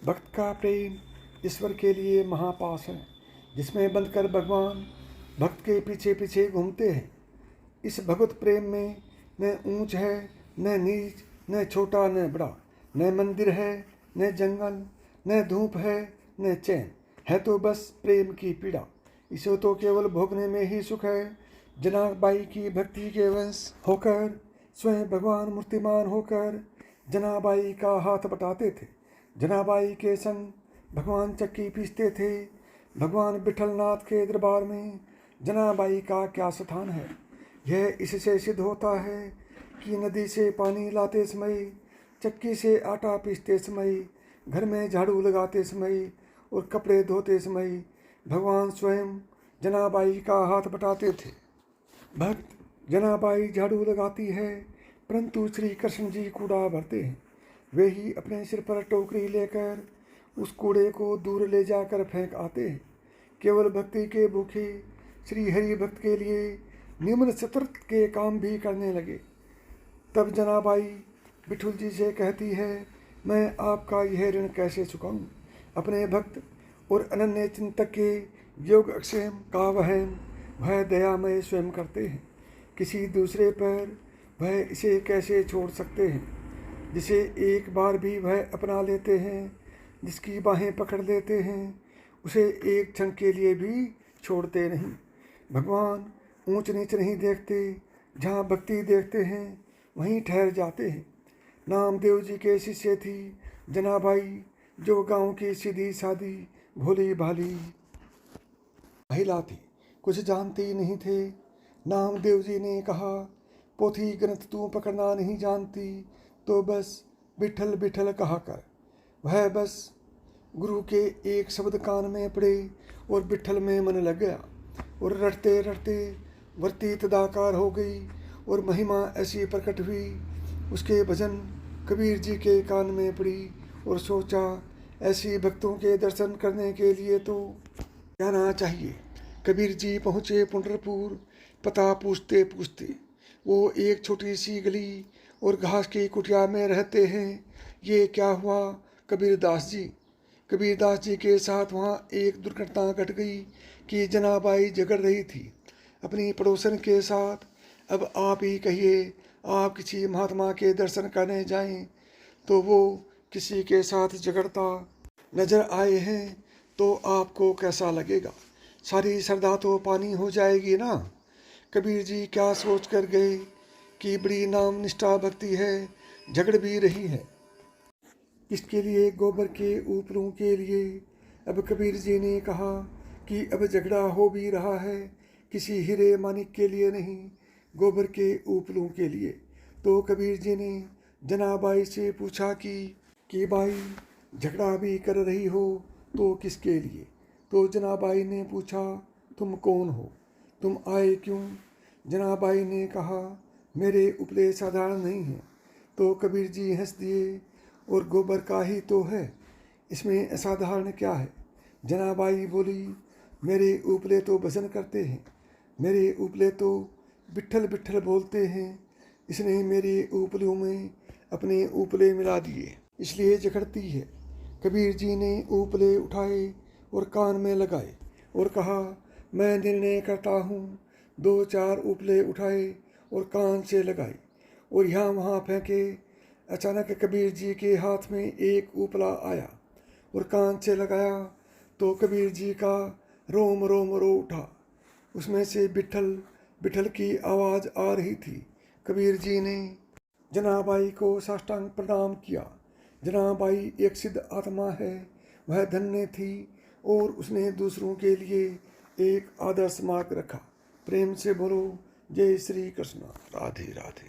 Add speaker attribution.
Speaker 1: भक्त का प्रेम ईश्वर के लिए महापास है, जिसमें बंधकर भगवान भक्त के पीछे पीछे घूमते हैं। इस भगवत प्रेम में न ऊंच है, न नीच, न छोटा न बड़ा, न मंदिर है, न जंगल, न धूप है, न चैन है, तो बस प्रेम की पीड़ा। इसे तो केवल भोगने में ही सुख है। जनाबाई की भक्ति के वंश होकर स्वयं भगवान मूर्तिमान होकर जनाबाई का हाथ बटाते थे। जनाबाई के संग भगवान चक्की पीसते थे। भगवान विठलनाथ के दरबार में जनाबाई का क्या स्थान है। यह इससे सिद्ध होता है कि नदी से पानी लाते समय, चक्की से आटा पीसते समय, घर में झाड़ू लगाते समय और कपड़े धोते समय भगवान स्वयं जनाबाई का हाथ बटाते थे। भक्त जनाबाई झाड़ू लगाती है, परंतु श्री कृष्ण जी कूड़ा भरते हैं। वे ही अपने सिर पर टोकरी लेकर उस कूड़े को दूर ले जाकर फेंक आते हैं। केवल भक्ति के भूखे श्री हरि भक्त के लिए निम्न सतर के काम भी करने लगे। तब जनाबाई बिठुल जी से कहती है, मैं आपका यह ऋण कैसे चुकाऊं। अपने भक्त और अनन्य चिंतक के योग अक्षेम का वह दयामय स्वयं करते हैं। किसी दूसरे पर वह इसे कैसे छोड़ सकते हैं, जिसे एक बार भी वह अपना लेते हैं, जिसकी बाहें पकड़ लेते हैं, उसे एक क्षण के लिए भी छोड़ते नहीं। भगवान ऊंच नीच नहीं देखते, जहाँ भक्ति देखते हैं वहीं ठहर जाते हैं। नामदेव जी के शिष्य थी जनाबाई, जो गांव की सीधी सादी भोली भाली महिला थी, कुछ जानती नहीं थे। नामदेव जी ने कहा, पोथी ग्रंथ तू पकड़ना नहीं जानती तो बस बिठल बिठल कहा कर। वह बस गुरु के एक शब्द कान में पड़े और बिठल में मन लग गया और रटते रटते वर्ती तदाकार हो गई और महिमा ऐसी प्रकट हुई। उसके भजन कबीर जी के कान में पड़ी और सोचा, ऐसी भक्तों के दर्शन करने के लिए तो जाना चाहिए। कबीर जी पहुँचे पंढरपुर। पता पूछते पूछते वो एक छोटी सी गली और घास की कुटिया में रहते हैं। ये क्या हुआ कबीरदास जी। कबीरदास जी के साथ वहाँ एक दुर्घटना घट गई कि जनाबाई झगड़ रही थी अपनी पड़ोसन के साथ। अब आप ही कहिए, आप किसी महात्मा के दर्शन करने जाएं तो वो किसी के साथ झगड़ता नजर आए हैं तो आपको कैसा लगेगा। सारी श्रद्धा तो पानी हो जाएगी ना। कबीर जी क्या सोच कर गए कि बड़ी नाम निष्ठा भक्ति है, झगड़ भी रही है। इसके लिए गोबर के ऊपरों के लिए। अब कबीर जी ने कहा कि अब झगड़ा हो भी रहा है, किसी हीरे मानिक के लिए नहीं, गोबर के ऊपरों के लिए। तो कबीर जी ने जनाबाई से पूछा कि बाई, झगड़ा भी कर रही हो तो किसके लिए। तो जनाबाई ने पूछा, तुम कौन हो, तुम आए क्यों। जनाबाई ने कहा, मेरे उपले साधारण नहीं हैं। तो कबीर जी हंस दिए, और गोबर का ही तो है, इसमें असाधारण क्या है। जनाबाई बोली, मेरे उपले तो भजन करते हैं, मेरे उपले तो बिट्ठल बिट्ठल बोलते हैं। इसने मेरे उपलों में अपने उपले मिला दिए, इसलिए जखड़ती है। कबीर जी ने उपले उठाए और कान में लगाए और कहा, मैं निर्णय करता हूँ। 2-4 उपले उठाए और कान से लगाए और यहाँ वहाँ फेंके। अचानक कबीर जी के हाथ में एक उपला आया और कान से लगाया तो कबीर जी का रोम रोम रो उठा। उसमें से बिठल बिठल की आवाज़ आ रही थी। कबीर जी ने जनाबाई को साष्टांग प्रणाम किया। जनाबाई एक सिद्ध आत्मा है, वह धन्य थी और उसने दूसरों के लिए एक आदर्श मार्ग रखा। प्रेम से बोलो, जय श्री कृष्ण। राधे राधे।